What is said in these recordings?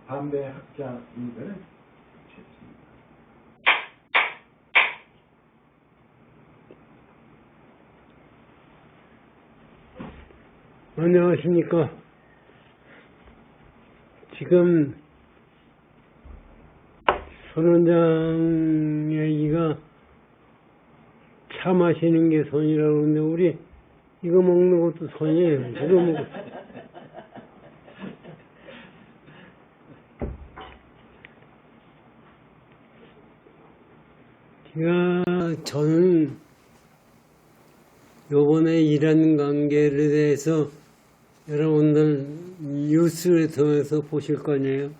담배 학자님들은 좋습니다. 안녕하십니까. 지금 손 원장 얘기가 차 마시는 게 손이라고 그러는데 우리 이거 먹는 것도 손이에요. 이거 먹고 저는 요번에 이란 관계에 대해서 여러분들 뉴스를 통해서 보실 거네요.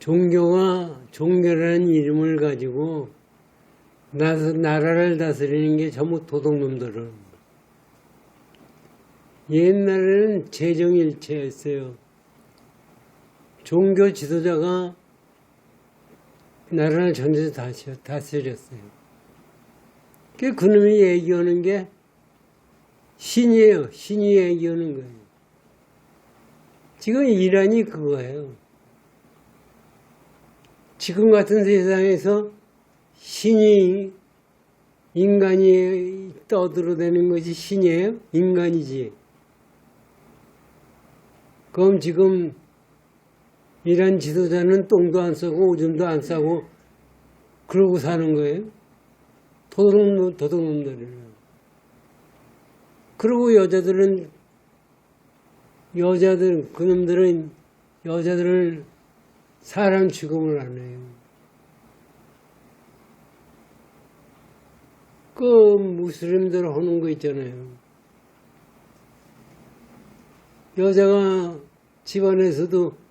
종교라는 이름을 가지고 나라를 다스리는 게 전부 도둑놈들은. 옛날에는 재정일체였어요. 종교 지도자가 나라를 전체에 다스렸어요. 그놈이 얘기하는 게 신이에요. 신이 얘기하는 거예요. 지금 이란이 그거예요. 지금 같은 세상에서 신이 인간이 떠들어대는 것이 신이에요? 인간이지. 그럼 지금 이란 지도자는 똥도 안 싸고 오줌도 안 싸고 그러고 사는 거예요? 도둑놈들이에요. 그리고 그놈들은 여자들을 사람 취급을 안 해요. 그 무슬림들 하는 거 있잖아요. 여자가 집안에서도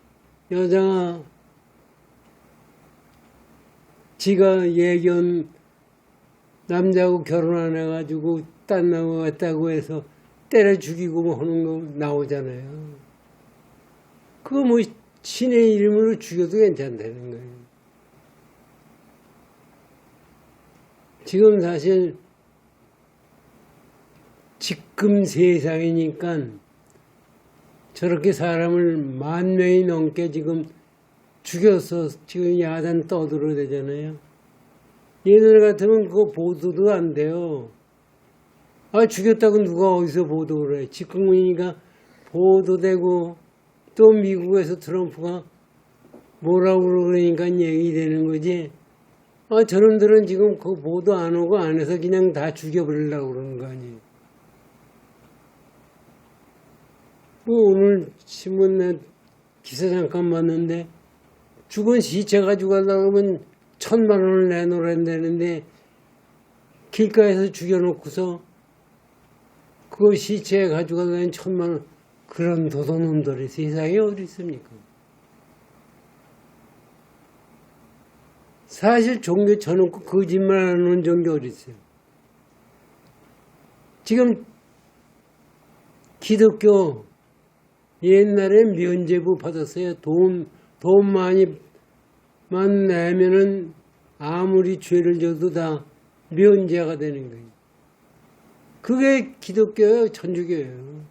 여자가 지가 예견 남자하고 결혼 안 해가지고 딴 나무 갔다고 해서 때려 죽이고 뭐 하는 거 나오잖아요. 그거 뭐 신의 이름으로 죽여도 괜찮다는 거예요. 지금 사실 지금 세상이니까 저렇게 사람을 10,000명이 넘게 지금 죽여서 지금 야단 떠들어대잖아요. 얘들 같으면 그거 보도도 안 돼요. 죽였다고 누가 어디서 보도를 해. 집권이니까 보도되고 또 미국에서 트럼프가 뭐라고 그러니까 얘기되는 거지. 저놈들은 지금 그 보도 안 오고 안 해서 그냥 다 죽여버리려고 그러는 거 아니에요. 오늘 신문에 기사 잠깐 봤는데 죽은 시체 가지고 가려고 하면 1,000,000원을 내놓으란다는데 길가에서 죽여놓고서 그 시체 가져가려면 1,000,000원. 그런 도둑놈들이 세상에 어디 있습니까? 사실 종교 쳐놓고 거짓말하는 종교 어디 있어요? 지금 기독교 옛날에 면죄부 받았어요. 돈 많이만 내면은 아무리 죄를 져도 다 면제가 되는 거예요. 그게 기독교예요, 천주교예요.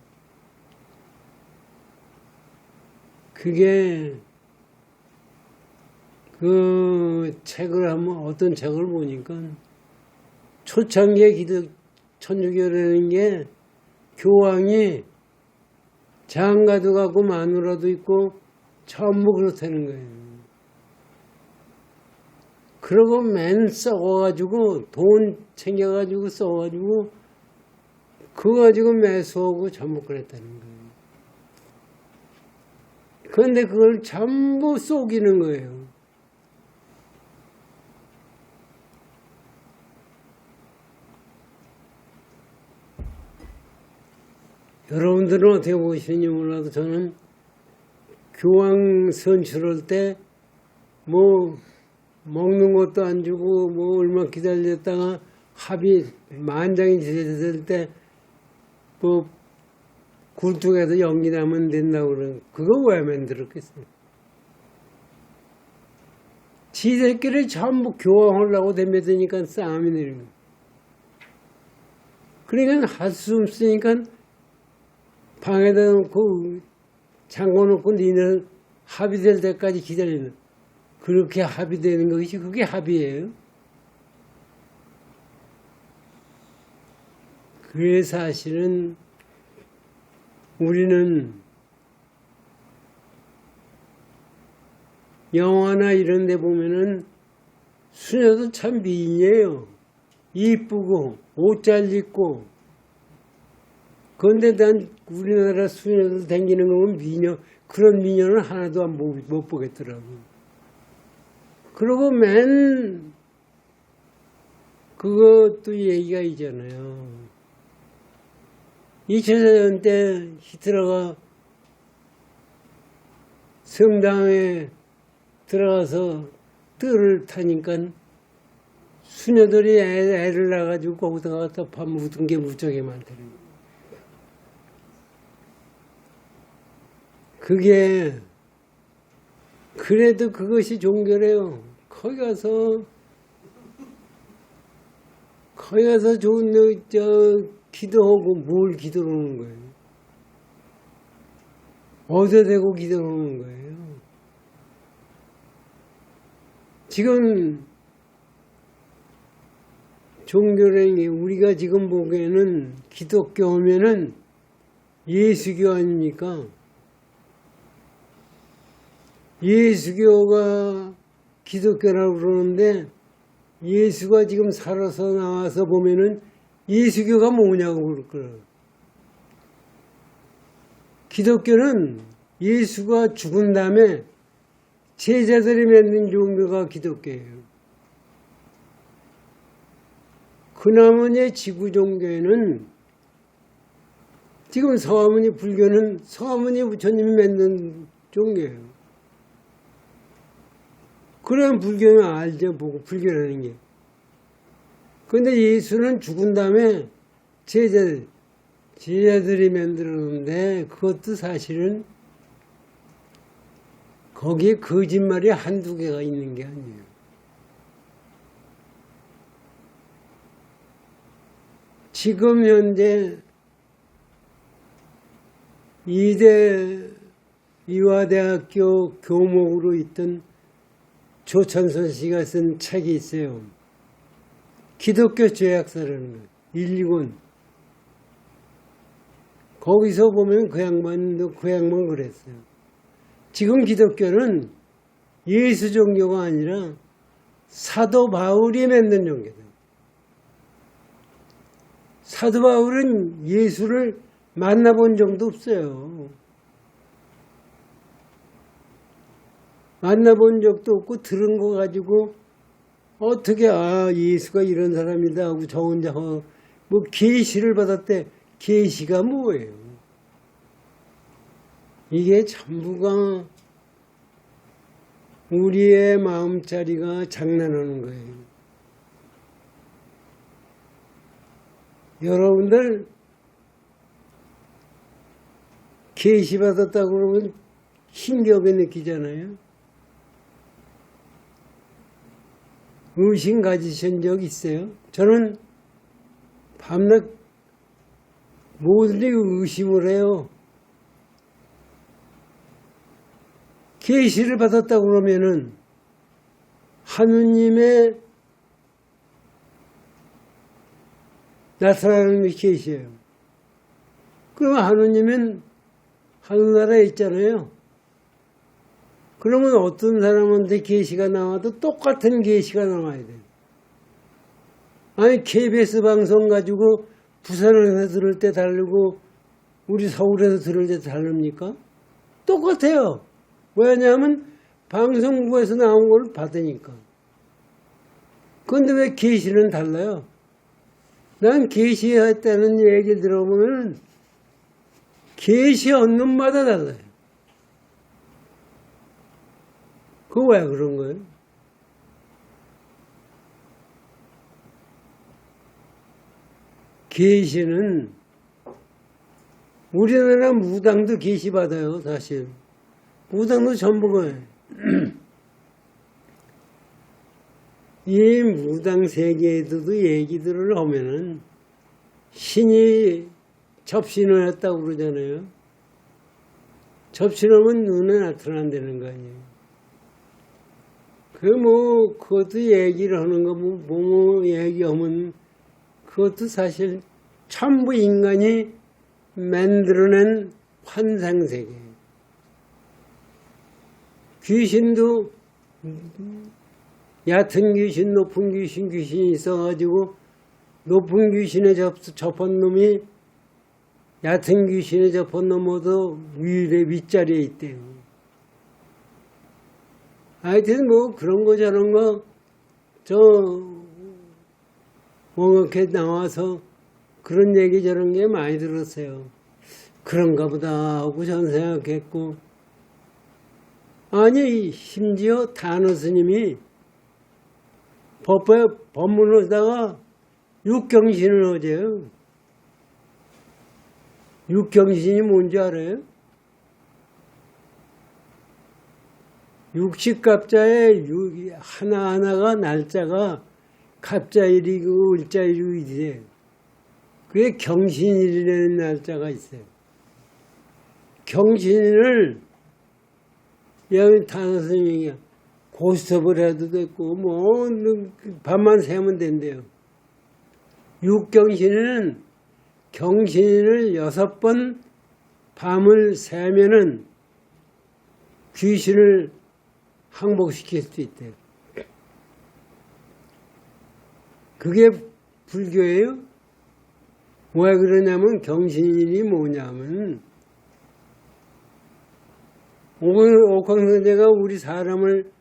그게 그 책을 어떤 책을 보니까 초창기에 천주교라는 게 교황이 장가도 가고 마누라도 있고 전부 그렇다는 거예요. 그러고 맨 썩어가지고 돈 챙겨가지고 써가지고 그거 가지고 매수하고 전부 그랬다는 거예요. 그런데 그걸 전부 속이는 거예요. 여러분들은 어떻게 보시는지 몰라도 저는 교황 선출할 때 뭐 먹는 것도 안 주고 뭐 얼마 기다렸다가 합의 만장이 됐을 때 뭐 굴뚝에서 연기 나면 된다고 그러는 그거 왜 만들었겠어요? 지들끼리 전부 교황하려고 덤벼드니까 싸움이 내는 거예요. 그러니까 할 수 없으니까 방에다 놓고 잠궈 놓고 니는 합의될 때까지 기다리는 그렇게 합의되는 것이 그게 합의예요. 그래서 사실은 우리는 영화나 이런 데 보면은 수녀도 참 미인이에요. 이쁘고 옷 잘 입고. 그런데 난 우리나라 수녀들 다니는 거 보면 미녀, 그런 미녀는 하나도 못 보겠더라고. 그러고 그것도 얘기가 있잖아요. 2004년 때 히틀러가 성당에 들어가서 뜰을 타니까 수녀들이 애를 낳아가지고 거기다가 갖다 밥 묻은 게 무척이 많다는 거예요. 그게 그래도 그것이 종교래요. 거기 가서 좋은 기도하고 뭘 기도하는 거예요? 어디다 대고 기도하는 거예요? 지금 종교라는 우리가 지금 보기에는 기독교 하면은 예수교 아닙니까? 예수교가 기독교라고 그러는데 예수가 지금 살아서 나와서 보면은 예수교가 뭐냐고 그럴 거예요. 기독교는 예수가 죽은 다음에 제자들이 만든 종교가 기독교예요. 그나머지 지구 종교에는 지금 서가모니 불교는 서가모니 부처님이 만든 종교예요. 그럼 불교는 알죠, 보고 불교라는 게. 그런데 예수는 죽은 다음에 제자들이 만들었는데 그것도 사실은 거기에 거짓말이 한두 개가 있는 게 아니에요. 지금 현재 이대 이화대학교 교목으로 있던 조찬선 씨가 쓴 책이 있어요. 기독교 죄악사라는 거, 1, 2권. 거기서 보면 그 양반 그랬어요. 지금 기독교는 예수 종교가 아니라 사도 바울이 만든 종교다. 사도 바울은 예수를 만나본 적도 없어요. 만나본 적도 없고 들은 거 가지고 어떻게 예수가 이런 사람이다 하고 저 혼자 뭐 계시를 받았대. 계시가 뭐예요? 이게 전부가 우리의 마음자리가 장난하는 거예요. 여러분들 계시 받았다고 그러면 힘겹게 느끼잖아요. 의심 가지신 적 있어요? 저는 밤낮 모든지 의심을 해요. 계시를 받았다고 그러면은 하느님의 나타나는 게 계시예요. 그러면 하느님은 하늘나라에 있잖아요. 그러면 어떤 사람한테 계시가 나와도 똑같은 계시가 나와야 돼요. 아니 KBS 방송 가지고 부산에서 들을 때 다르고 우리 서울에서 들을 때 다릅니까? 똑같아요. 왜냐하면 방송국에서 나온 걸 받으니까. 그런데 왜 계시는 달라요? 난 계시했다는 얘기 들어보면 계시 얻는 마다 달라요. 그거 왜 그런 거예요? 계시는 우리나라 무당도 계시 받아요, 사실. 무당도 전부 거예요. 이 무당 세계에서도 얘기들을 하면은 신이 접신을 했다고 그러잖아요. 접신하면 눈에 나타난다는 거 아니에요. 그것도 얘기를 하는 거, 얘기하면 그것도 사실 전부 인간이 만들어낸 환상세계예요. 귀신도 얕은 귀신, 높은 귀신이 있어가지고 높은 귀신에 접한 놈이 얕은 귀신에 접한 놈보다 윗자리에 있대요. 하여튼 그런 거 저런 거 이렇게 나와서 그런 얘기 저런 게 많이 들었어요. 그런가 보다 하고 저는 생각했고, 아니 심지어 단어 스님이 법문에다가 육경신을 하재요. 육경신이 뭔지 알아요? 육식갑자에 하나하나가 날짜가 갑자일이고 을자일이고 이래요. 그게 경신일이라는 날짜가 있어요. 경신을 여기 단어 스님이 고스톱을 해도 됐고 밤만 새면 된대요. 육경신은 경신을 6번 밤을 새면은 귀신을 항복시킬 수 있대요. 그게 불교예요? 왜 그러냐면 경신일이 뭐냐면 옥황선제가 우리 사람을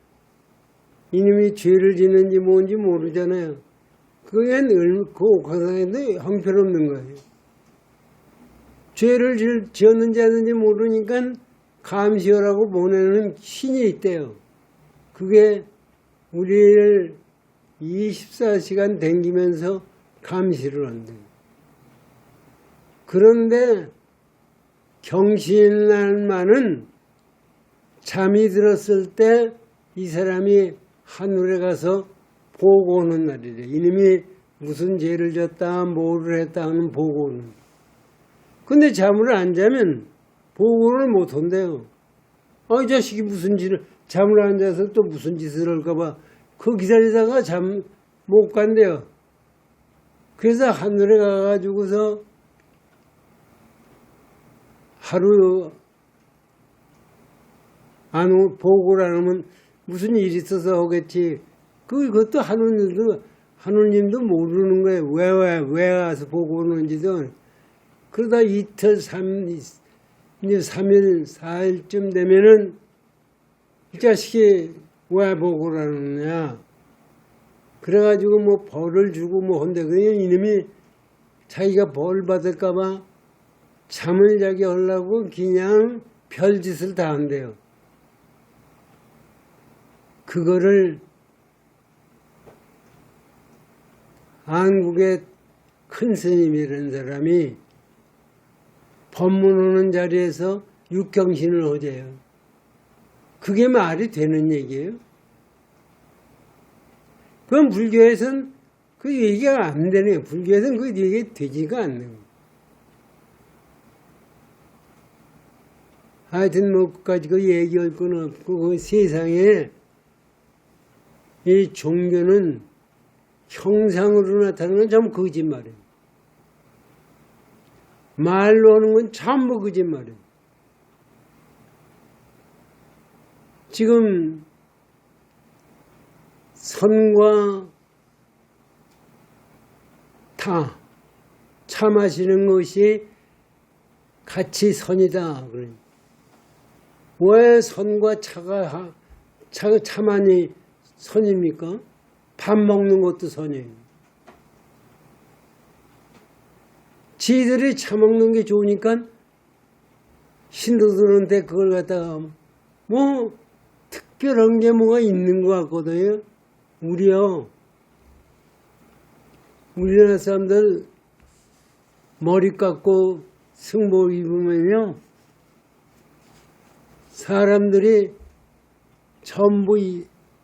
이놈이 죄를 짓는지 뭔지 모르잖아요. 그게 그 옥황선제도 형편없는 거예요. 죄를 지었는지 하는지 모르니까 감시하라고 보내는 신이 있대요. 그게 우리를 24시간 댕기면서 감시를 한대요. 그런데 경신날만은 잠이 들었을 때 이 사람이 하늘에 가서 보고하는 날이래. 이놈이 무슨 죄를 졌다, 뭐를 했다 하는 보고는. 근데 잠을 안 자면 보고를 못 한대요. 이 자식이 무슨 짓을, 잠을 안 자서 또 무슨 짓을 할까봐 그 기다리다가 잠 못 간대요. 그래서 하늘에 가가지고서 하루 안 보고를 안 하면 무슨 일이 있어서 하겠지. 그것도 하느님도 모르는 거예요. 왜 와서 보고 오는지도. 그러다 이틀, 3일, 4일쯤 되면은 이 자식이 왜 보고를 하느냐. 그래가지고 벌을 주고 한데 그냥 이놈이 자기가 벌 받을까봐 잠을 자게 하려고 그냥 별짓을 다 한대요. 그거를 한국의 큰 스님이라는 사람이 법문하는 자리에서 육경신을 하재요. 그게 말이 되는 얘기예요? 그건 불교에서는 그 얘기가 안 되네요. 불교에서는 그 얘기가 되지가 않네요. 하여튼 그까지 그 얘기할 건 없고, 그 세상에 이 종교는 형상으로 나타나는 건 전부 거짓말이에요. 말로 하는 건 전부 거짓말이에요. 지금 선과 타, 차 마시는 것이 같이 선이다. 왜 선과 차만이 선입니까? 밥 먹는 것도 선이에요. 지들이 차 먹는 게 좋으니까 신도들한테 그걸 갖다가 뭐 특별한 게 뭐가 있는 것 같거든요. 우리나라 사람들 머리 깎고 승복 입으면요, 사람들이 전부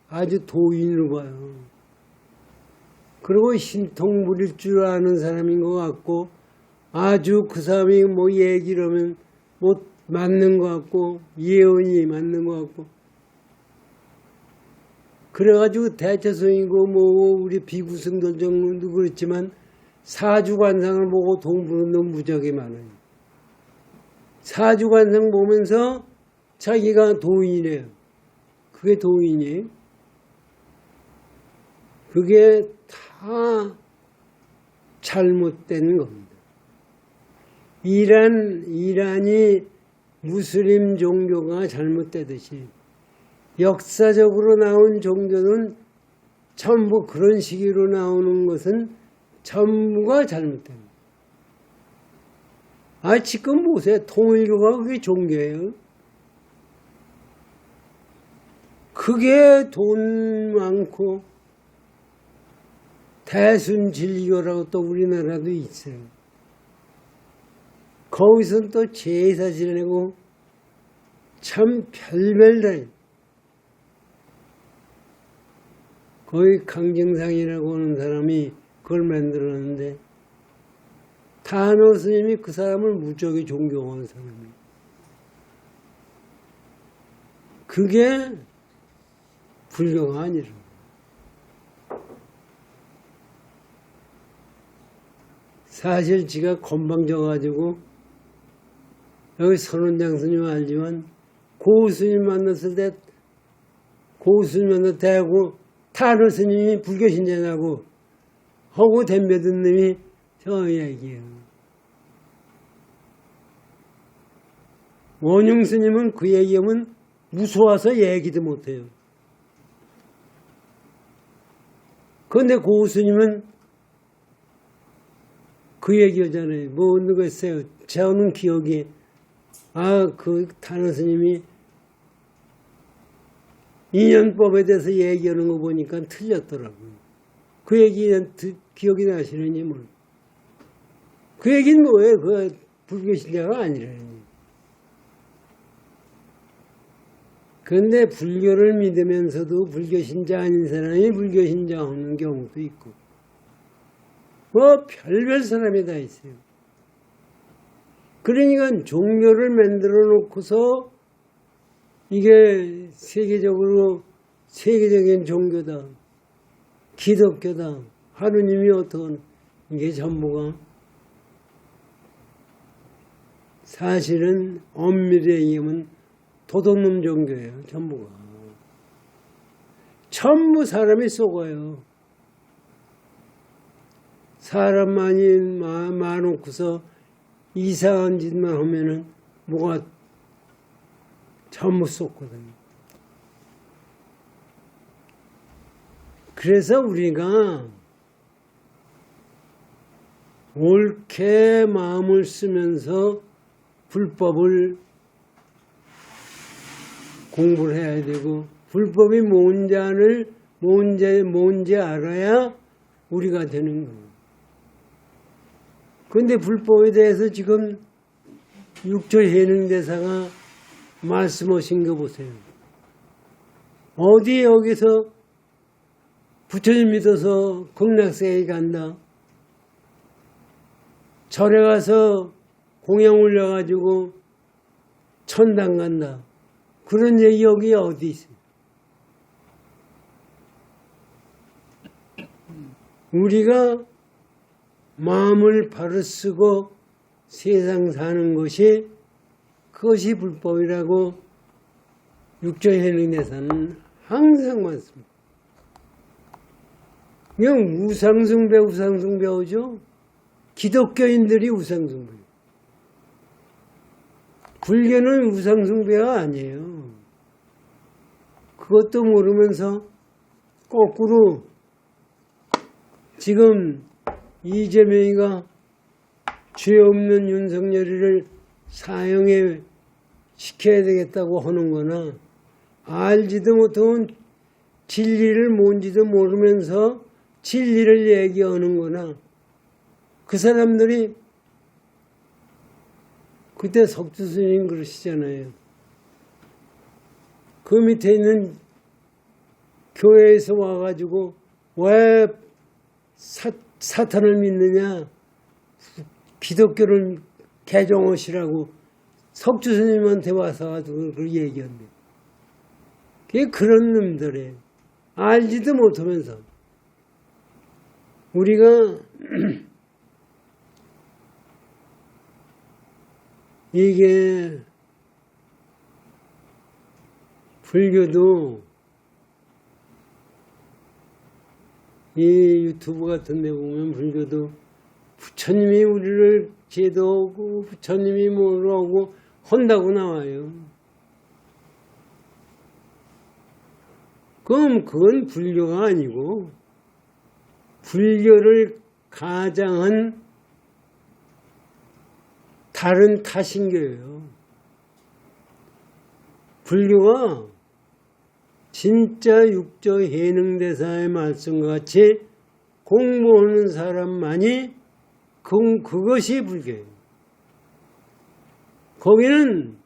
아주 도인으로 봐요. 그리고 신통 부릴 줄 아는 사람인 것 같고, 아주 그 사람이 뭐 얘기를 하면 뭐 맞는 것 같고, 예언이 맞는 것 같고, 그래가지고 대처성이고 뭐 우리 비구승들 정도 그렇지만 사주관상을 보고 동부는 놈 무지하게 많아요. 사주관상 보면서 자기가 도인이래요. 그게 도인이에요. 그게 다 잘못된 겁니다. 이란이 무슬림 종교가 잘못되듯이 역사적으로 나온 종교는 전부 그런 식으로 나오는 것은 전부가 잘못됩니다. 지금 보세요. 통일교가 그게 종교예요. 그게 돈 많고 대순진리교라고 또 우리나라도 있어요. 거기서는 또 제사 지내고 참 별별다. 거기 강정상이라고 하는 사람이 그걸 만들었는데 단호 스님이 그 사람을 무지하게 존경하는 사람이에요. 그게 불교가 아니라. 사실 지가 건방져가지고 여기 선원장 스님 알지만 고스님 만났을 때 고스님 만났을 때 하고 탄호 스님이 불교 신자냐고 하고 덤벼든 놈이 저 얘기예요. 원흉 스님은 그 얘기하면 무서워서 얘기도 못해요. 그런데 고 스님은 그 얘기하잖아요. 뭐 누가 있어요. 저는 기억이 그 탄호 스님이 인연법에 대해서 얘기하는 거 보니까 틀렸더라고요. 그 얘기는 기억이 나시느니 뭐. 그 얘기는 뭐예요? 그 불교 신자가 아니라니. 그런데 불교를 믿으면서도 불교 신자 아닌 사람이 불교 신자 없는 경우도 있고 뭐 별별 사람이 다 있어요. 그러니까 종교를 만들어 놓고서 이게 세계적인 종교다. 기독교다. 하느님이 어떤 이게 전부가 사실은 엄밀히 얘기하면 도둑놈 종교예요. 전부가. 전부 사람이 속아요. 사람만이 많고서 이상한 짓만 하면은 뭐가 전부 속거든요. 그래서 우리가 옳게 마음을 쓰면서 불법을 공부를 해야 되고 불법이 뭔지 알아야 우리가 되는 거예요. 그런데 불법에 대해서 지금 육조해능대사가 말씀하신 거 보세요. 어디 여기서 부처님 믿어서 극락세계 간다. 절에 가서 공양 올려가지고 천당 간다. 그런 얘기 여기 어디 있어요? 우리가 마음을 바로 쓰고 세상 사는 것이 그것이 불법이라고 육조해능에서는 항상 많습니다. 그냥 우상숭배하죠. 기독교인들이 우상숭배. 불교는 우상숭배가 아니에요. 그것도 모르면서 거꾸로 지금 이재명이가 죄 없는 윤석열이를 사형에 시켜야 되겠다고 하는 거나 알지도 못하면 진리를 뭔지도 모르면서 진리를 얘기하는 거나 그 사람들이 그때 석주 스님 그러시잖아요. 그 밑에 있는 교회에서 와가지고 왜 사탄을 믿느냐, 기독교를 개종하시라고 석주 스님한테 와서 그 얘기한대. 그게 그런 놈들이에요. 알지도 못하면서. 우리가 이게 불교도 이 유튜브 같은 데 보면 불교도 부처님이 우리를 제도하고 부처님이 뭐라고 한다고 나와요. 그럼 그건 불교가 아니고 불교를 가장한 다른 타신교예요. 불교가 진짜 육조 해능대사의 말씀과 같이 공부하는 사람만이 그것이 불교예요. 거기는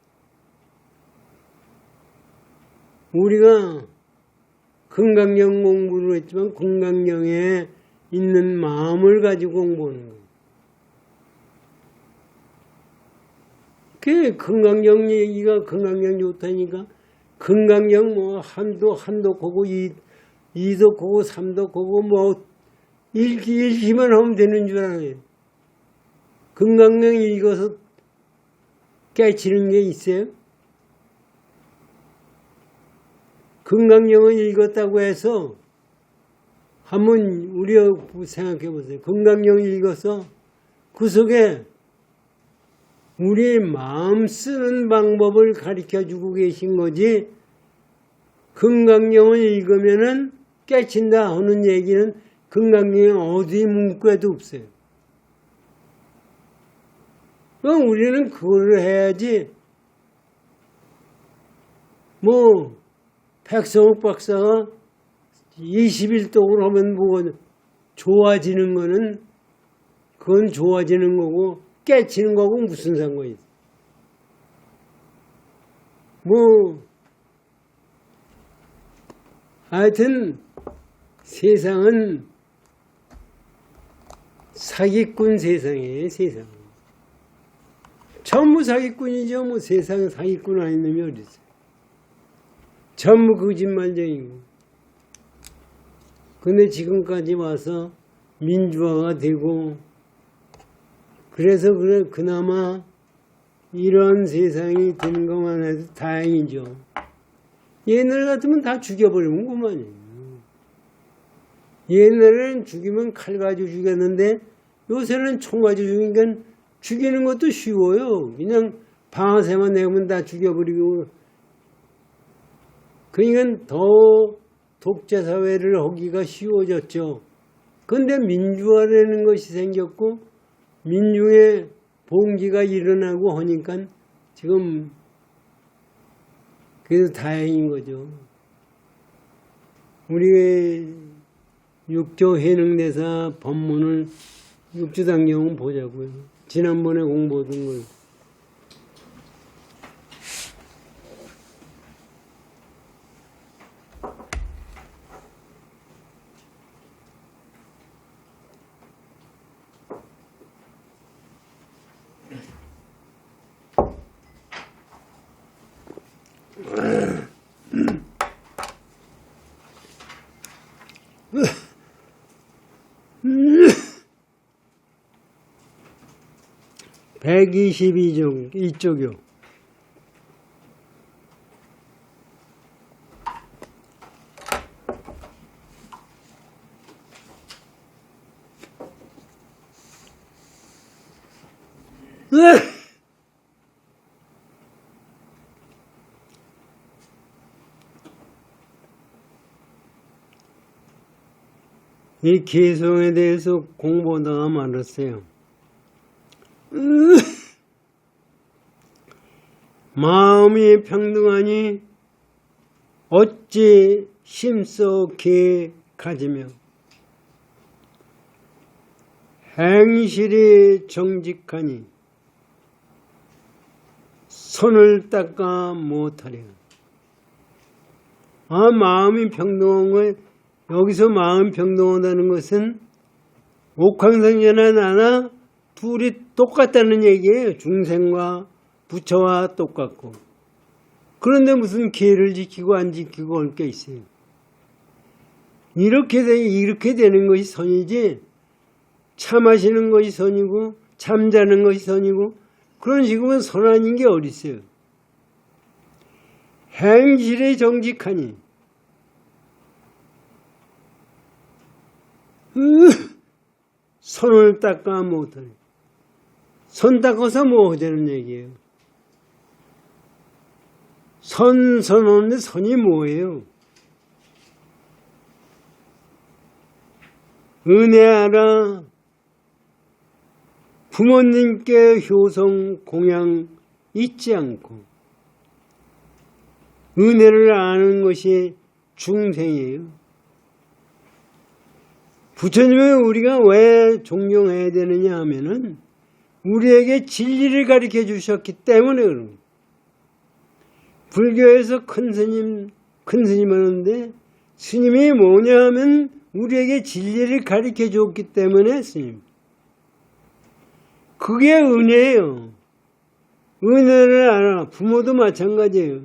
우리가 금강경 공부를 했지만 금강경에 있는 마음을 가지고 공부하는 거예요. 그 금강경 얘기가 금강경 좋다니까 금강경 뭐 한독하고 이독하고 삼독하고 뭐 읽기만 하면 되는 줄 알아요. 금강경 읽어서 깨치는 게 있어요? 금강경을 읽었다고 해서 한번 우리가 생각해 보세요. 금강경을 읽어서 그 속에 우리의 마음 쓰는 방법을 가르쳐주고 계신 거지 금강경을 읽으면은 깨친다 하는 얘기는 금강경에 어디 문구에도 없어요. 그럼 우리는 그걸 해야지 뭐 백성욱 박사가 21독을 하면 뭐가 좋아지는 거는 그건 좋아지는 거고 깨치는 거고 무슨 상관이 있어. 뭐 하여튼 세상은 사기꾼 세상이에요. 세상. 전부 사기꾼이죠. 뭐 세상에 사기꾼 아닌 놈이 어디 있어요. 전부 거짓말쟁이고. 근데 지금까지 와서 민주화가 되고 그래서 그나마 이런 세상이 되는 것만 해도 다행이죠. 옛날 같으면 다 죽여버리면 그만이에요. 옛날에는 죽이면 칼 가지고 죽였는데 요새는 총 가지고 죽이니까 죽이는 것도 쉬워요. 그냥 방아쇠만 내면 다 죽여버리고. 그러니까 더 독재사회를 하기가 쉬워졌죠. 그런데 민주화라는 것이 생겼고 민중의 봉기가 일어나고 하니까 지금 그래도 다행인 거죠. 우리의 육조 해능대사 법문을 육조당경은 보자고요. 지난번에 공부하던 걸. (122쪽) 이쪽이요. 이 개성에 대해서 공부하다가 말았어요. 마음이 평등하니 어찌 힘써 가지며 행실이 정직하니 손을 닦아 못하랴. 마음이 평등한 거, 여기서 마음 평등하다는 것은 옥황상제나 나나 둘이 똑같다는 얘기예요. 중생과 부처와 똑같고. 그런데 무슨 계를 지키고 안 지키고 할 게 있어요. 이렇게 되는 것이 선이지, 차 마시는 것이 선이고 잠자는 것이 선이고 그런 식으로 선 아닌 게 어디 있어요. 행실에 정직하니 손을 닦아 못하니, 손 닦아서 뭐 하자는 얘기예요. 선언데 선이 뭐예요? 은혜하라. 부모님께 효성 공양 잊지 않고 은혜를 아는 것이 중생이에요. 부처님을 우리가 왜 존경해야 되느냐 하면은 우리에게 진리를 가르쳐 주셨기 때문에 그런 거예요. 불교에서 큰 스님 하는데 스님이 뭐냐 하면 우리에게 진리를 가르쳐 줬기 때문에 스님. 그게 은혜예요. 은혜를 알아. 부모도 마찬가지예요.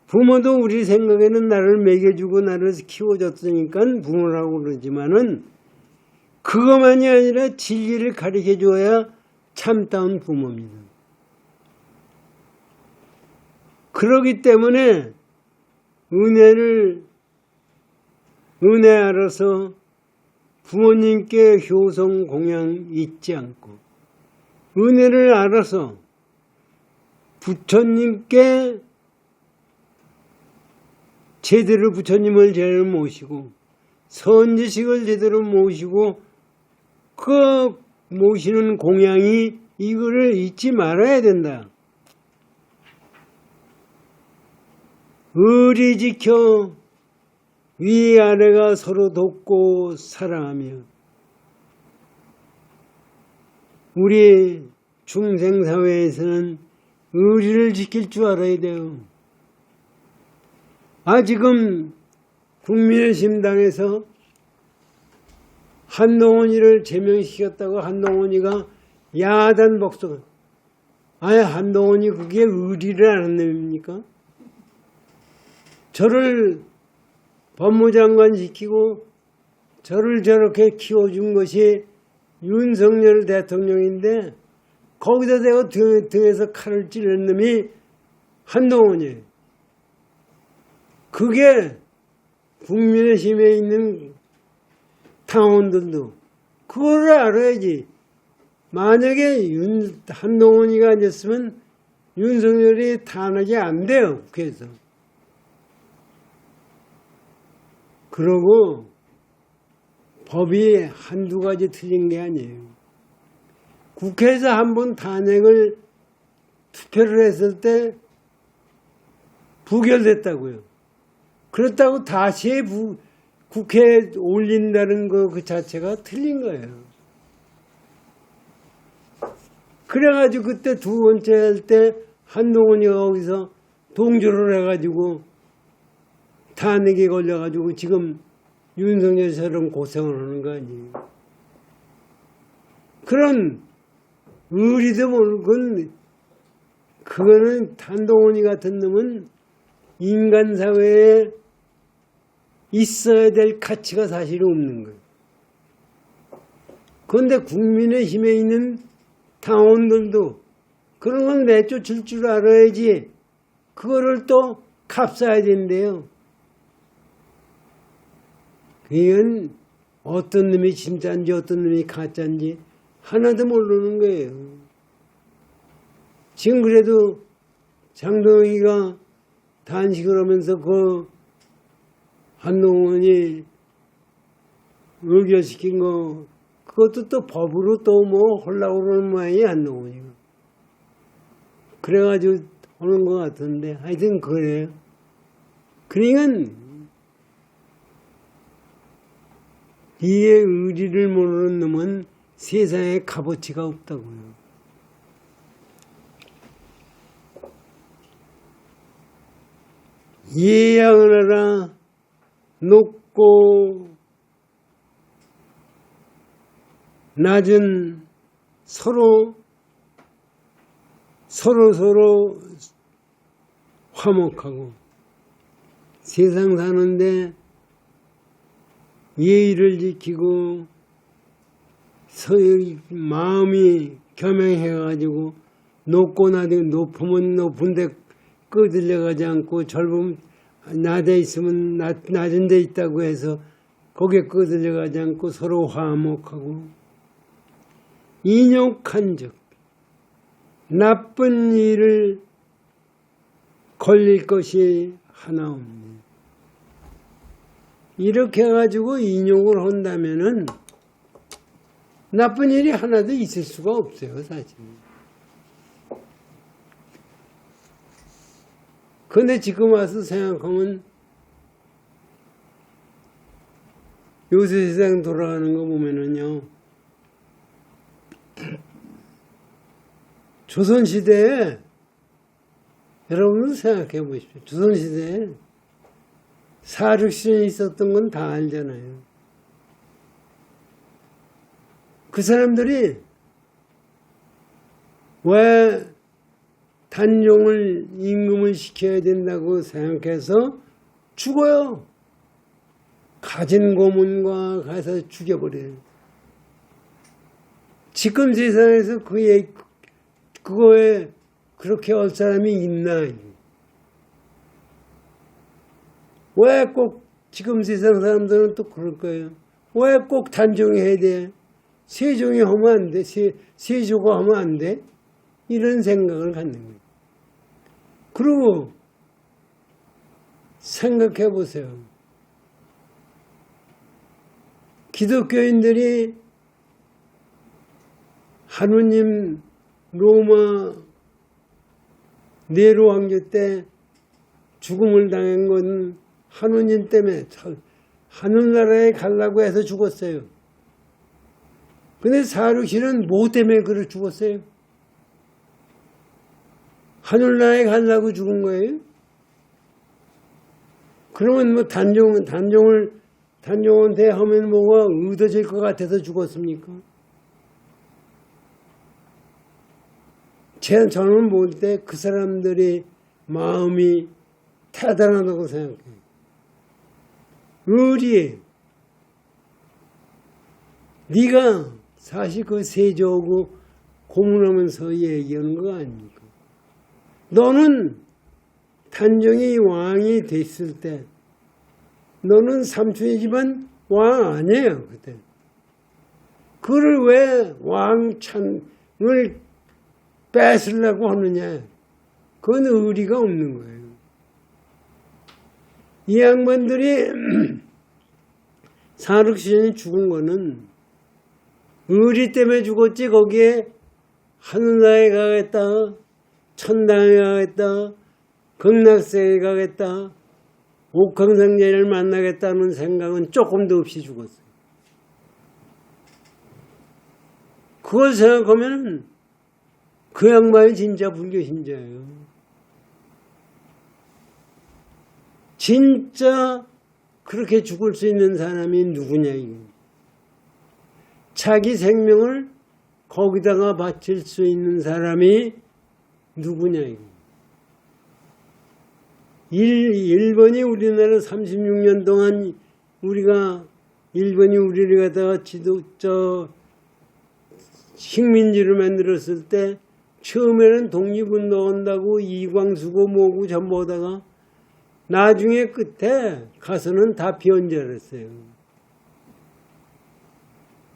부모도 우리 생각에는 나를 먹여주고 나를 키워줬으니까 부모라고 그러지만은 그것만이 아니라 진리를 가르쳐 줘야 참다운 부모입니다. 그러기 때문에 은혜 알아서 부모님께 효성 공양 잊지 않고 은혜를 알아서 부처님께 제대로 부처님을 제대로 모시고 선지식을 제대로 모시고 그 모시는 공양이 이거를 잊지 말아야 된다. 의리 지켜 위아래가 서로 돕고 사랑하며 우리 중생사회에서는 의리를 지킬 줄 알아야 돼요. 지금 국민의힘당에서 한동훈이를 제명시켰다고 한동훈이가 야단 복수가. 한동훈이 그게 의리를 아는 놈입니까? 저를 법무장관 시키고 저를 저렇게 키워준 것이 윤석열 대통령인데 거기다 대고 등에서 칼을 찌르는 놈이 한동훈이에요. 그게 국민의힘에 있는 당원들도 그거를 알아야지. 만약에 한동훈이가 앉았으면 윤석열이 탄핵이 안 돼요. 국회에서. 그러고 법이 한두 가지 틀린 게 아니에요. 국회에서 한번 탄핵을 투표를 했을 때 부결됐다고요. 그렇다고 다시 국회에 올린다는 거 그 자체가 틀린 거예요. 그래가지고 그때 두 번째 할 때 한동훈이 거기서 동조를 해가지고 탄핵에 걸려가지고 지금 윤석열처럼 고생을 하는 거 아니에요. 그런 의리도 모르고 그거는 한동훈이 같은 놈은 인간사회에 있어야 될 가치가 사실 없는 거예요. 그런데 국민의힘에 있는 당원들도 그런 건 내쫓을 줄 알아야지 그거를 또 값싸야 된대요. 이건 어떤 놈이 진짜인지 어떤 놈이 가짜인지 하나도 모르는 거예요. 지금 그래도 장동희가 단식을 하면서 그 한동훈이 의결시킨 거 그것도 또 법으로 또 뭐 하려고 그러는 모양이야 한동훈이가. 그래가지고 하는 것 같은데 하여튼 그래요. 그러니까 이의 의리를 모르는 놈은 세상에 값어치가 없다고요. 예양을 하라 높고 낮은 서로 화목하고 세상 사는데 예의를 지키고 마음이 겸행해가지고 높고 높으면 높은데 끄들려가지 않고 젊으면 낮에 있으면 낮은 데 있다고 해서 거기에 끄들려가지 않고 서로 화목하고 인욕한 즉 나쁜 일을 걸릴 것이 하나 없네. 이렇게 해가지고 인욕을 한다면은 나쁜 일이 하나도 있을 수가 없어요, 사실. 근데 지금 와서 생각하면 요새 세상 돌아가는 거 보면은요, 조선시대에, 여러분도 생각해 보십시오. 조선시대에 사륙신이 있었던 건 다 알잖아요. 그 사람들이 왜 단종을 임금을 시켜야 된다고 생각해서 죽어요. 가진 고문과 가서 죽여버려요. 지금 세상에서 그거에 그렇게 할 사람이 있나? 왜 꼭 지금 세상 사람들은 또 그럴 거예요. 왜 꼭 단종해야 돼? 세종이 하면 안 돼? 세조가 하면 안 돼? 이런 생각을 갖는 거예요. 그리고 생각해 보세요. 기독교인들이 하느님 로마 네로 황제 때 죽음을 당한 건 하느님 때문에 하늘나라에 가려고 해서 죽었어요. 근데 사륙신은 뭐 때문에 그를 죽었어요? 하늘나라에 가려고 죽은 거예요? 그러면 뭐 단종한테 하면 뭐가 의도질 것 같아서 죽었습니까? 저는 볼 때 그 사람들이 마음이 대단하다고 생각해요. 의리에 네가 사실 그 세조하고 고문하면서 얘기하는 거 아닙니까? 너는 단종이 왕이 됐을 때 너는 삼촌이지만 왕 아니에요. 그때 그를 왜 왕찬을 뺏으려고 하느냐? 그건 의리가 없는 거예요. 이 양반들이 사륙신이 죽은 거는 의리 때문에 죽었지. 거기에 하늘나라에 가겠다, 천당에 가겠다, 극락세계에 가겠다, 옥황상제를 만나겠다는 생각은 조금도 없이 죽었어요. 그걸 생각하면 그 양반이 진짜 불교 신자예요. 진짜 그렇게 죽을 수 있는 사람이 누구냐 이거. 자기 생명을 거기다가 바칠 수 있는 사람이 누구냐 이거. 일본이 우리나라 36년 동안 일본이 우리를 갖다가 식민지를 만들었을 때 처음에는 독립운동한다고 이광수고 뭐고 전부 하다가 나중에 끝에 가서는 다 변절했어요.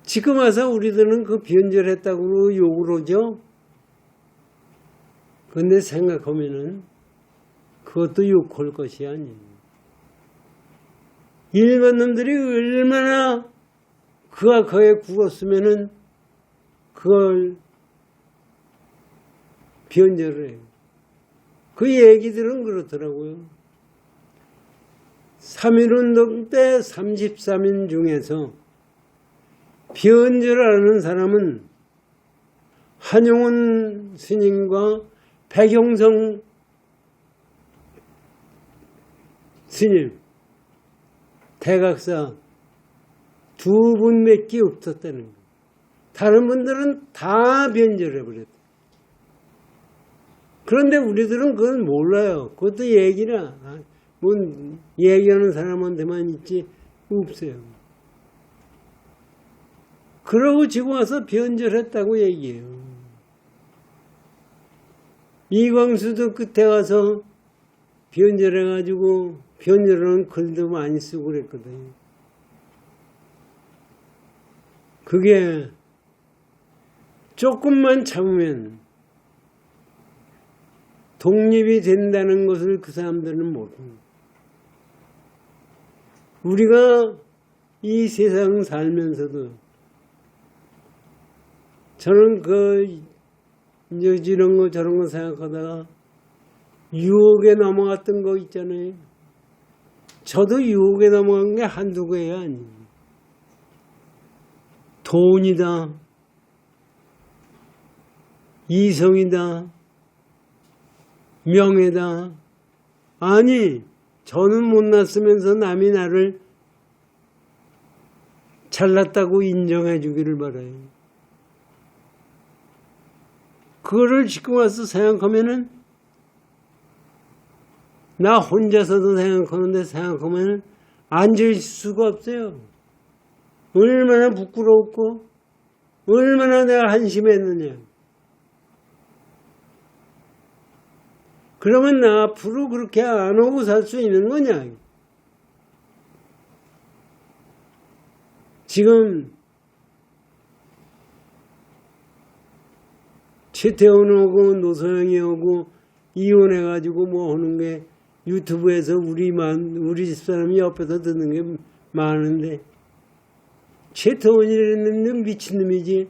지금 와서 우리들은 그 변절했다고 욕을 하죠. 그런데 생각하면은 그것도 욕할 것이 아니에요. 일본 놈들이 얼마나 그 악하게 굴었으면은 그걸 변절을 해요. 그 얘기들은 그렇더라고요. 3.1운동 때 33인 중에서 변절하는 사람은 한용운 스님과 백용성 스님, 대각사 두 분밖에 없었다는 거예요. 다른 분들은 다 변절해버렸다. 그런데 우리들은 그건 몰라요. 그것도 얘기나, 뭐, 얘기하는 사람한테만 있지, 없어요. 그러고 지금 와서 변절했다고 얘기해요. 이광수도 끝에 가서 변절해가지고, 변절하는 글도 많이 쓰고 그랬거든요. 그게 조금만 참으면 독립이 된다는 것을 그 사람들은 모릅니다. 우리가 이 세상 살면서도 저는 이런 거 저런 거 생각하다가 유혹에 넘어갔던 거 있잖아요. 저도 유혹에 넘어간 게 한두 개가 아니에요. 돈이다, 이성이다, 명예다. 아니, 저는 못났으면서 남이 나를 잘났다고 인정해 주기를 바라요. 그거를 지금 와서 생각하면은 나 혼자서도 생각하면 앉아있을 수가 없어요. 얼마나 부끄럽고 얼마나 내가 한심했느냐. 그러면 나 앞으로 그렇게 안 오고 살 수 있는 거냐. 지금 최태원 오고 노소영이 오고 이혼해가지고 뭐 하는 게 유튜브에서 우리 집사람이 옆에서 듣는 게 많은데, 최태원이라는 미친놈이지.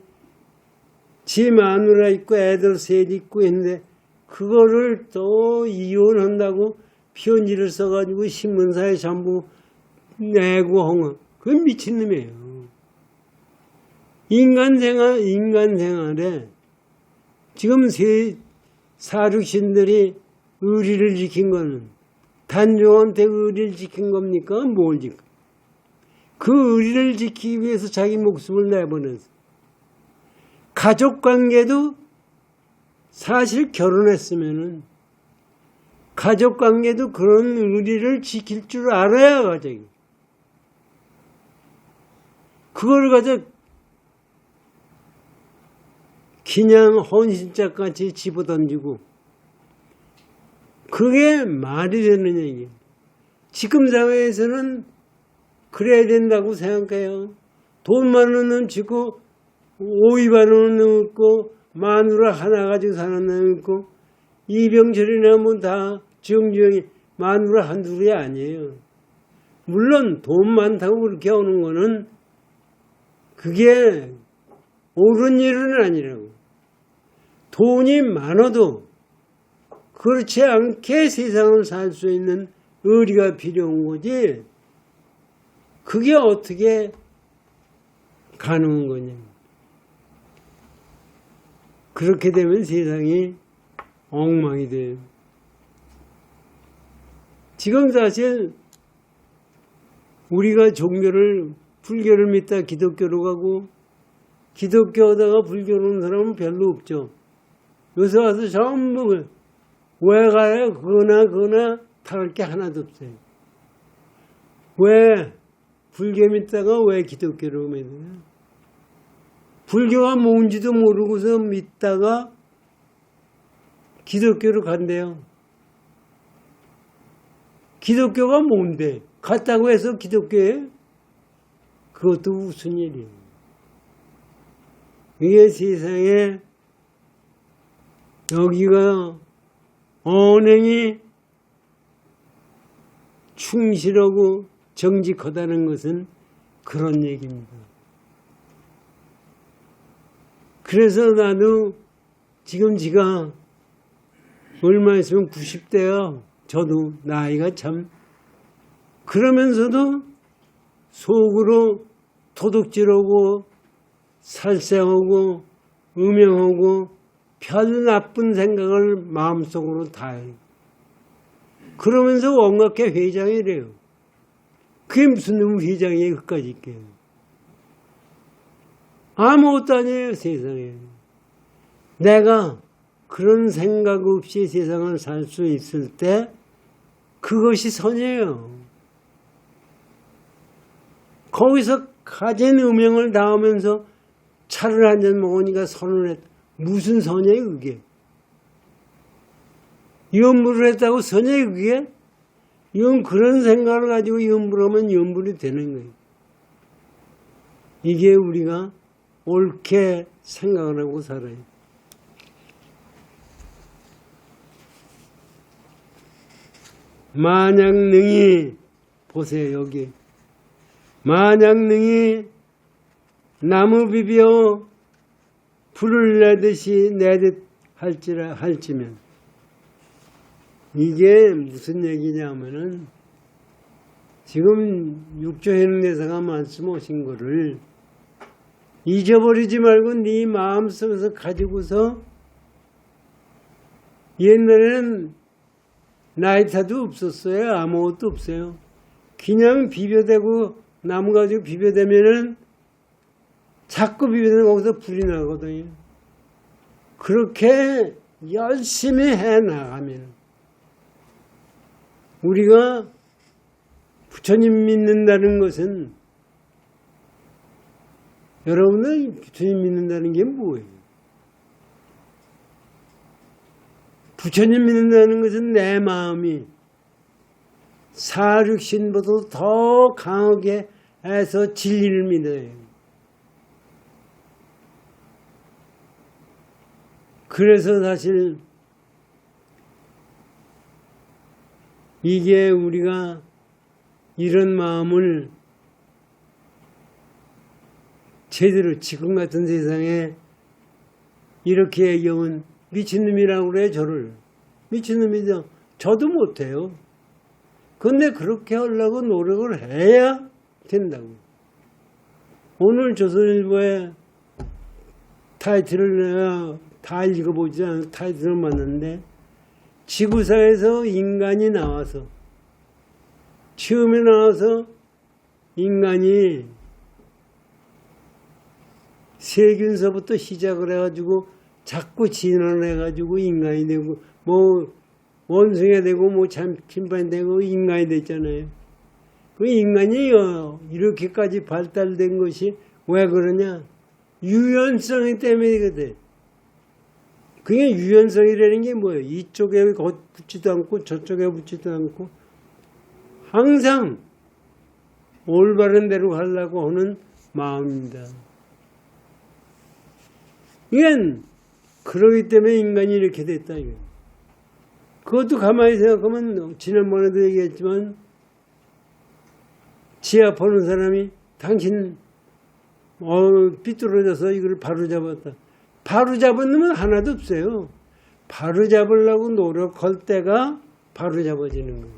지 마누라 있고 애들 셋 있고 했는데 그거를 또 이혼한다고 편지를 써가지고 신문사에 전부 내고 한 거. 그건 미친놈이에요. 인간 생활에 지금 사륙신들이 의리를 지킨 거는 단종한테 의리를 지킨 겁니까? 뭘 지킨? 그 의리를 지키기 위해서 자기 목숨을 내보냈어. 가족관계도 사실 결혼했으면은 가족관계도 그런 의리를 지킬 줄 알아야 가족이. 그걸 가져 그냥 헌신짝같이 집어던지고, 그게 말이 되는 얘기예요. 지금 사회에서는 그래야 된다고 생각해요. 돈 많은 놈 치고 오이 많은 놈 있고 마누라 하나 가지고 사는 놈 있고, 이병철이나 뭐 다 정주영이 마누라 한둘이 아니에요. 물론 돈 많다고 그렇게 오는 거는 그게 옳은 일은 아니라고. 돈이 많아도 그렇지 않게 세상을 살 수 있는 의리가 필요한 거지, 그게 어떻게 가능한 거냐. 그렇게 되면 세상이 엉망이 돼요. 지금 사실 우리가 불교를 믿다 기독교로 가고, 기독교 하다가 불교로 오는 사람은 별로 없죠. 요새 와서 전부 왜 가요? 그거나 다를 게 하나도 없어요. 왜 불교 믿다가 왜 기독교로 믿어요? 불교가 뭔지도 모르고서 믿다가 기독교로 간대요. 기독교가 뭔데? 갔다고 해서 기독교에? 그것도 무슨 일이에요. 이게 세상에 여기가 언행이 충실하고 정직하다는 것은 그런 얘기입니다. 그래서 나도 지금 지가 얼마 있으면 90대야. 저도 나이가 참. 그러면서도 속으로 도둑질하고 살생하고 음행하고 별 나쁜 생각을 마음속으로 다 해요. 그러면서 원각회 회장이래요. 그게 무슨 놈 회장이에요? 그까짓 게. 아무것도 아니에요, 세상에. 내가 그런 생각 없이 세상을 살 수 있을 때 그것이 선이에요. 거기서 가진 음행을 당하면서 차를 한 잔 먹으니까 선을 했다. 무슨 선이에요, 그게? 염불을 했다고 선이에요, 그게? 이건 그런 생각을 가지고 염불하면 염불이 되는 거예요. 이게 우리가 옳게 생각을 하고 살아요. 만약 능히, 보세요, 여기. 만약 능히 나무 비벼 불을 내듯이 내듯 할지면, 이게 무슨 얘기냐면은 지금 육조해능대사가 말씀하신 거를 잊어버리지 말고 네 마음속에서 가지고서, 옛날에는 나이타도 없었어요. 아무것도 없어요. 그냥 비벼대고 나무 가지고 비벼대면은 자꾸 비벼대면 거기서 불이 나거든요. 그렇게 열심히 해나가면 우리가 부처님 믿는다는 것은, 여러분은 부처님 믿는다는 게 뭐예요? 부처님 믿는다는 것은 내 마음이 사륙신보다 더 강하게 해서 진리를 믿어요. 그래서 사실 이게 우리가 이런 마음을 제대로 지금 같은 세상에 이렇게 얘기하면 미친놈이라고 그래요, 저를. 미친놈이죠. 저도 못해요. 근데 그렇게 하려고 노력을 해야 된다고. 오늘 조선일보에 타이틀을 내가 다 읽어보지 않고 타이틀을 봤는데, 지구상에서 인간이 나와서, 처음에 나와서 인간이 세균서부터 시작을 해가지고 자꾸 진화해가지고 인간이 되고, 뭐 원숭이가 되고 뭐 침판이 되고 인간이 됐잖아요. 그 인간이 이렇게까지 발달된 것이 왜 그러냐? 유연성이 때문이거든. 그게 유연성이라는 게 뭐예요? 이쪽에 붙지도 않고 저쪽에 붙지도 않고 항상 올바른 대로 가려고 하는 마음입니다. 이건 그러기 때문에 인간이 이렇게 됐다. 이거. 그것도 가만히 생각하면, 지난번에도 얘기했지만, 지하 보는 사람이 당신 삐뚤어져서 이걸 바로잡았다. 바로잡은 놈은 하나도 없어요. 바로잡으려고 노력할 때가 바로잡아지는 거예요.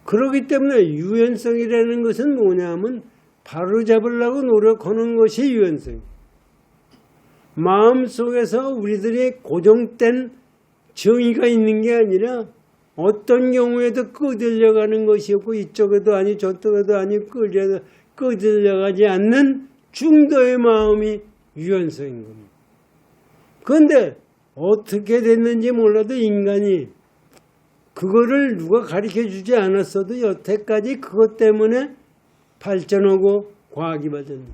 그렇기 때문에 유연성이라는 것은 뭐냐면 바로잡으려고 노력하는 것이 유연성이에요. 마음속에서 우리들의 고정된 정의가 있는 게 아니라 어떤 경우에도 끄들려가는 것이었고, 이쪽에도 아니 저쪽에도 아니 끄들려가지 않는 중도의 마음이 유연성인 겁니다. 그런데 어떻게 됐는지 몰라도 인간이 그거를 누가 가르쳐주지 않았어도 여태까지 그것 때문에 발전하고 과학이 발전된,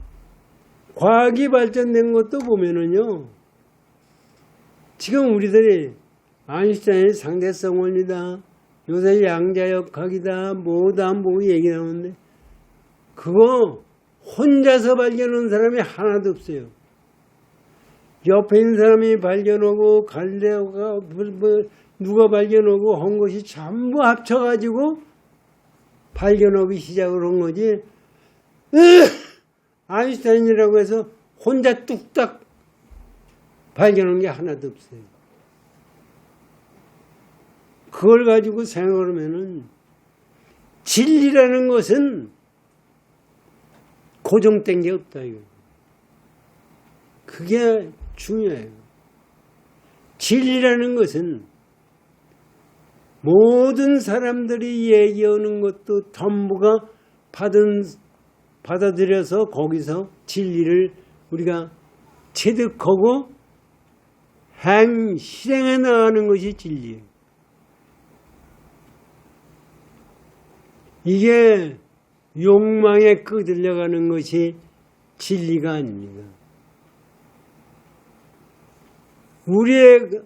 과학이 발전된 것도 보면은요, 지금 우리들이 아인슈타인의 상대성 원리다, 요새 양자역학이다, 뭐다 뭐 얘기 나오는데, 그거 혼자서 발견한 사람이 하나도 없어요. 옆에 있는 사람이 발견하고 갈레오가 누가 발견하고 한 것이 전부 합쳐가지고 발견하기 시작을 한 거지, 아인슈타인이라고 해서 혼자 뚝딱 발견한 게 하나도 없어요. 그걸 가지고 생각을 하면은 진리라는 것은 고정된 게 없다 이거. 그게 중요해요. 진리라는 것은 모든 사람들이 얘기하는 것도 전부가 받아들여서 거기서 진리를 우리가 체득하고 실행해 나가는 것이 진리예요. 이게 욕망에 끄들려가는 것이 진리가 아닙니다. 우리의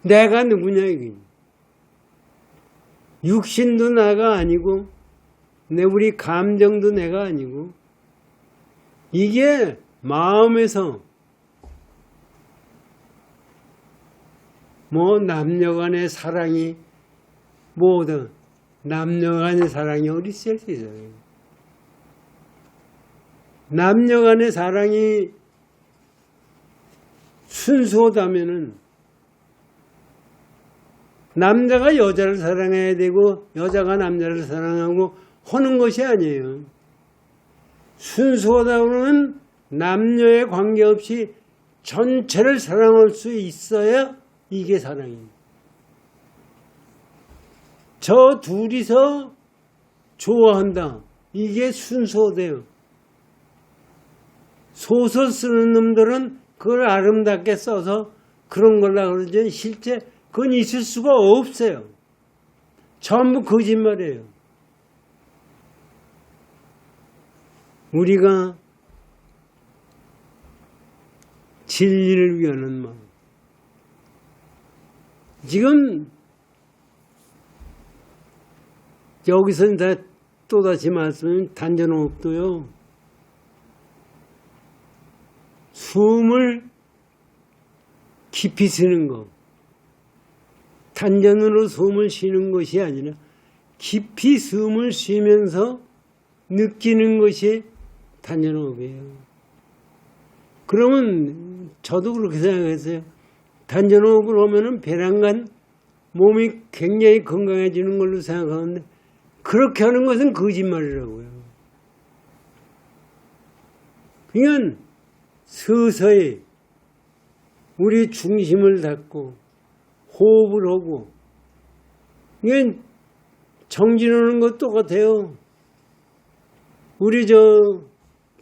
내가 누구냐 이게. 육신도 나가 아니고 우리 감정도 내가 아니고 이게 마음에서 뭐 남녀간의 사랑이 뭐든 남녀간의 사랑이 어디 있을 수 있어요. 남녀간의 사랑이 순수하다면은 남자가 여자를 사랑해야 되고 여자가 남자를 사랑하고 하는 것이 아니에요. 순수하다고는 남녀에 관계없이 전체를 사랑할 수 있어야 이게 사랑이에요. 저 둘이서 좋아한다. 이게 순수하대요. 소설 쓰는 놈들은 그걸 아름답게 써서 그런 걸라 그러지 실제 그건 있을 수가 없어요. 전부 거짓말이에요. 우리가 진리를 위하는 마음. 지금 여기서는 다 또다시 말씀은 단전호흡도요. 숨을 깊이 쉬는 거. 단전으로 숨을 쉬는 것이 아니라 깊이 숨을 쉬면서 느끼는 것이 단전호흡이에요. 그러면 저도 그렇게 생각했어요. 단전호흡을 하면은 배란간 몸이 굉장히 건강해지는 걸로 생각하는데 그렇게 하는 것은 거짓말이라고요. 그러니까 서서히 우리 중심을 닫고 호흡을 하고 이게 정진하는 것 똑같아요. 우리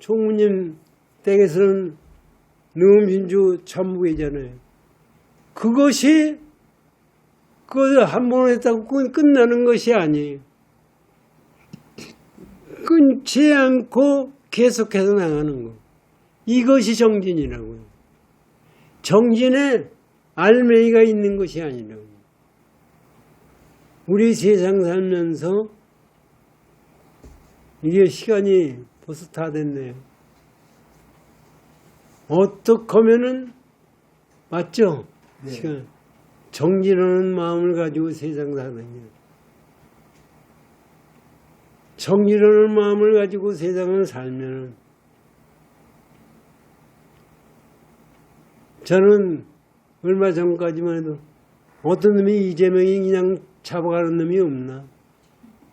총무님 댁에서는 능음신주 참부이잖아요. 그것이 그걸 한 번 했다고 끝나는 것이 아니에요. 끊지 않고 계속해서 나가는 거. 이것이 정진이라고요. 정진에 알맹이가 있는 것이 아니라고요. 우리 세상 살면서 이게 시간이 벌써 다 됐네요. 어떻게 하면은 맞죠? 네. 시간. 정진하는 마음을 가지고 세상 사느냐. 정진하는 마음을 가지고 세상을 살면은 저는 얼마 전까지만 해도 어떤 놈이 이재명이 그냥 잡아가는 놈이 없나?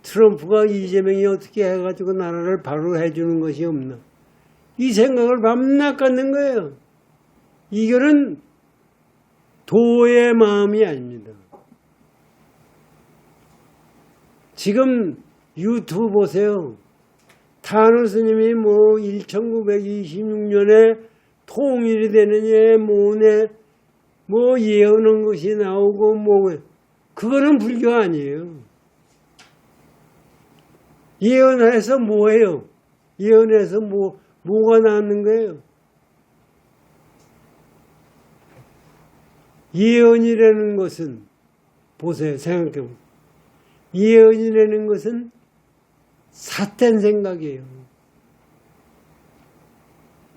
트럼프가 이재명이 어떻게 해가지고 나라를 바로 해주는 것이 없나? 이 생각을 밤낮 갖는 거예요. 이거는 도의 마음이 아닙니다. 지금 유튜브 보세요. 탄원 스님이 1926년에 통일이 되느냐, 예언한 것이 나오고, 그거는 불교 아니에요. 예언해서 뭐예요? 예언해서 뭐가 나왔는 거예요? 예언이라는 것은, 보세요, 생각해보세요. 예언이라는 것은 삿된 생각이에요.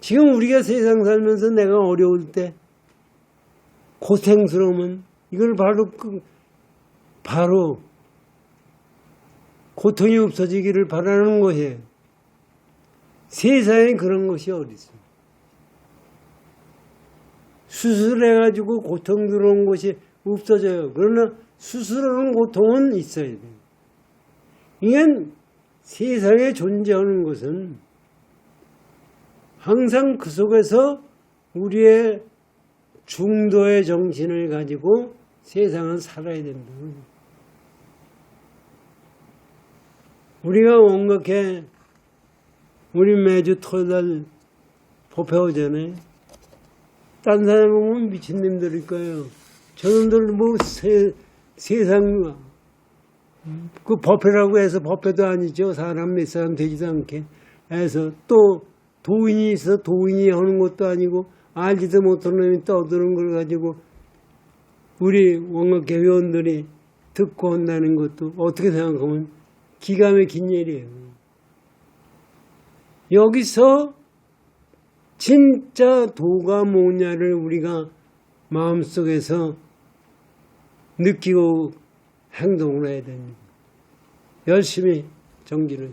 지금 우리가 세상 살면서 내가 어려울 때, 고생스러우면, 이걸 바로 고통이 없어지기를 바라는 것이에요. 세상에 그런 것이 어디 있어요? 수술해가지고 고통 들어온 것이 없어져요. 그러나 수술하는 고통은 있어야 돼요. 이건 세상에 존재하는 것은 항상 그 속에서 우리의 중도의 정신을 가지고 세상은 살아야 된다. 우리가 온갖에 우리 매주 토요일 법회 오잖아요. 딴 사람 보면 미친놈들일 거예요. 저놈들 뭐 세상 그 법회라고 해서 법회도 아니죠. 사람 몇 사람 되지도 않게 해서 또 도인이 있어 도인이 하는 것도 아니고 알지도 못하는 놈이 떠드는 걸 가지고 우리 원각계 회원들이 듣고 한다는 것도 어떻게 생각하면 기가 막힌 일이에요. 여기서 진짜 도가 뭐냐를 우리가 마음속에서 느끼고 행동을 해야 됩니다. 열심히 정진을